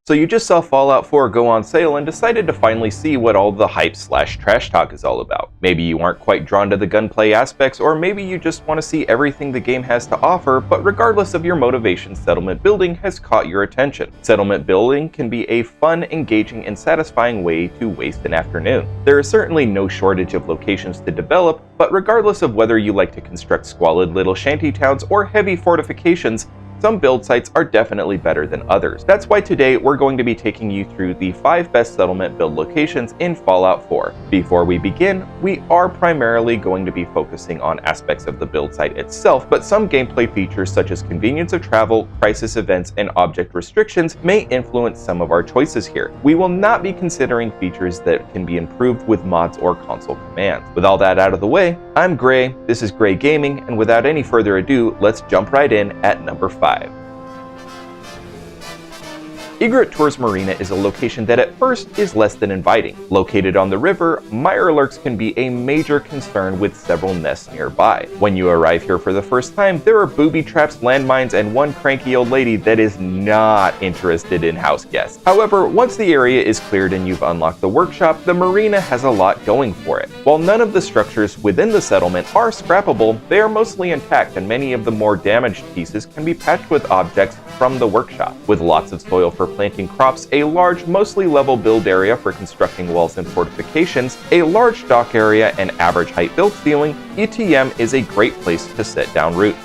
So you just saw Fallout 4 go on sale and decided to finally see what all the hype/trash talk is all about. Maybe you aren't quite drawn to the gunplay aspects, or maybe you just want to see everything the game has to offer, but regardless of your motivation, settlement building has caught your attention. Settlement building can be a fun, engaging, and satisfying way to waste an afternoon. There is certainly no shortage of locations to develop, but regardless of whether you like to construct squalid little shanty towns or heavy fortifications, some build sites are definitely better than others. That's why today we're going to be taking you through the 5 best settlement build locations in Fallout 4. Before we begin, we are primarily going to be focusing on aspects of the build site itself, but some gameplay features such as convenience of travel, crisis events, and object restrictions may influence some of our choices here. We will not be considering features that can be improved with mods or console commands. With all that out of the way, I'm Gray, this is Gray Gaming, and without any further ado, let's jump right in at number 5. Egret Tours Marina is a location that at first is less than inviting. Located on the river, mirelurks can be a major concern with several nests nearby. When you arrive here for the first time, there are booby traps, landmines, and one cranky old lady that is not interested in house guests. However, once the area is cleared and you've unlocked the workshop, the marina has a lot going for it. While none of the structures within the settlement are scrappable, they are mostly intact, and many of the more damaged pieces can be patched with objects from the workshop. With lots of soil for planting crops, a large, mostly level build area for constructing walls and fortifications, a large dock area, and average height build ceiling, ETM is a great place to set down roots.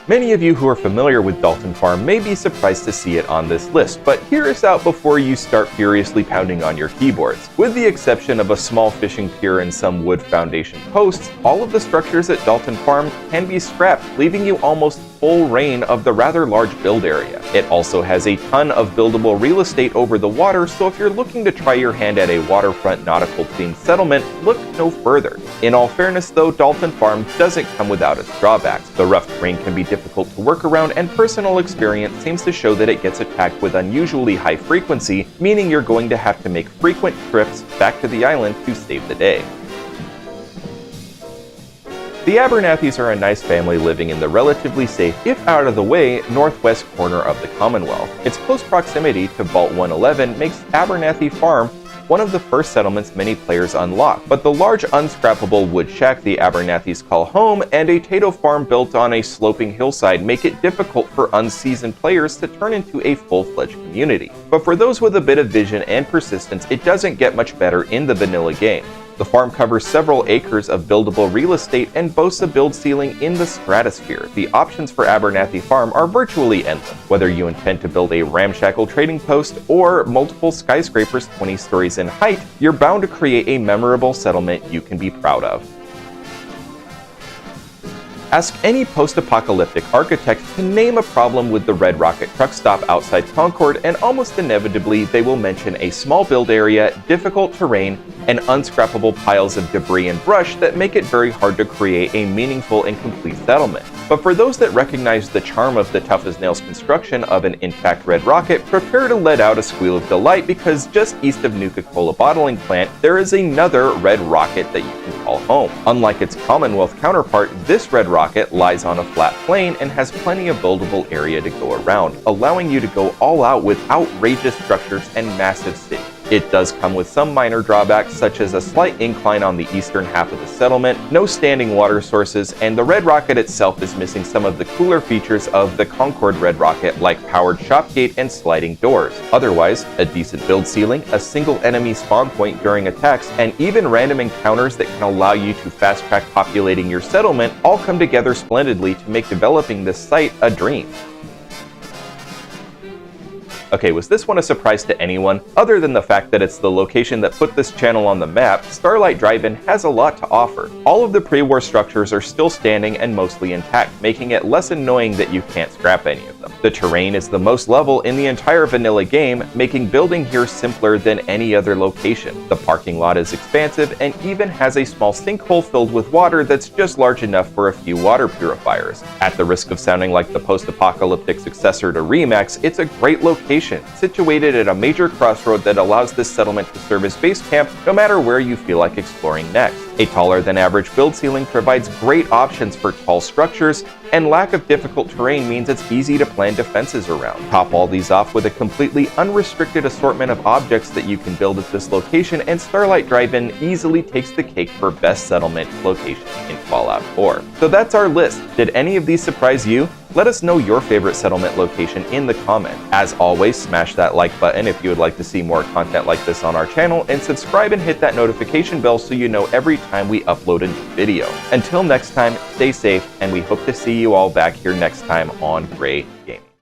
Many of you who are familiar with Dalton Farm may be surprised to see it on this list, but hear us out before you start furiously pounding on your keyboards. With the exception of a small fishing pier and some wood foundation posts, all of the structures at Dalton Farm can be scrapped, leaving you almost full reign of the rather large build area. It also has a ton of buildable real estate over the water, so if you're looking to try your hand at a waterfront nautical themed settlement, look no further. In all fairness though, Dalton Farm doesn't come without its drawbacks. The rough terrain can be difficult to work around, and personal experience seems to show that it gets attacked with unusually high frequency, meaning you're going to have to make frequent trips back to the island to save the day. The Abernathys are a nice family living in the relatively safe, if out of the way, northwest corner of the Commonwealth. Its close proximity to Vault 111 makes Abernathy Farm one of the first settlements many players unlock, but the large unscrappable wood shack the Abernathys call home and a tato farm built on a sloping hillside make it difficult for unseasoned players to turn into a full-fledged community. But for those with a bit of vision and persistence, it doesn't get much better in the vanilla game. The farm covers several acres of buildable real estate and boasts a build ceiling in the stratosphere. The options for Abernathy Farm are virtually endless. Whether you intend to build a ramshackle trading post or multiple skyscrapers 20 stories in height, you're bound to create a memorable settlement you can be proud of. Ask any post-apocalyptic architect to name a problem with the Red Rocket truck stop outside Concord, and almost inevitably they will mention a small build area, difficult terrain, and unscrappable piles of debris and brush that make it very hard to create a meaningful and complete settlement. But for those that recognize the charm of the tough-as-nails construction of an intact Red Rocket, prepare to let out a squeal of delight, because just east of Nuka-Cola bottling plant, there is another Red Rocket that you can call home. Unlike its Commonwealth counterpart, this Red Rocket lies on a flat plain and has plenty of buildable area to go around, allowing you to go all out with outrageous structures and massive cities. It does come with some minor drawbacks, such as a slight incline on the eastern half of the settlement, no standing water sources, and the Red Rocket itself is missing some of the cooler features of the Concord Red Rocket, like powered shop gate and sliding doors. Otherwise, a decent build ceiling, a single enemy spawn point during attacks, and even random encounters that can allow you to fast-track populating your settlement all come together splendidly to make developing this site a dream. Okay, was this one a surprise to anyone? Other than the fact that it's the location that put this channel on the map, Starlight Drivein has a lot to offer. All of the pre-war structures are still standing and mostly intact, making it less annoying that you can't scrap any of them. The terrain is the most level in the entire vanilla game, making building here simpler than any other location. The parking lot is expansive and even has a small sinkhole filled with water that's just large enough for a few water purifiers. At the risk of sounding like the post-apocalyptic successor to Remax, it's a great location location, situated at a major crossroad that allows this settlement to serve as base camp no matter where you feel like exploring next. A taller than average build ceiling provides great options for tall structures, and lack of difficult terrain means it's easy to plan defenses around. Top all these off with a completely unrestricted assortment of objects that you can build at this location, and Starlight Drivein easily takes the cake for best settlement location in Fallout 4. So that's our list. Did any of these surprise you? Let us know your favorite settlement location in the comments. As always, smash that like button if you would like to see more content like this on our channel, and subscribe and hit that notification bell so you know every time we upload a new video. Until next time, stay safe, and we hope to see you all back here next time on Gray Gaming.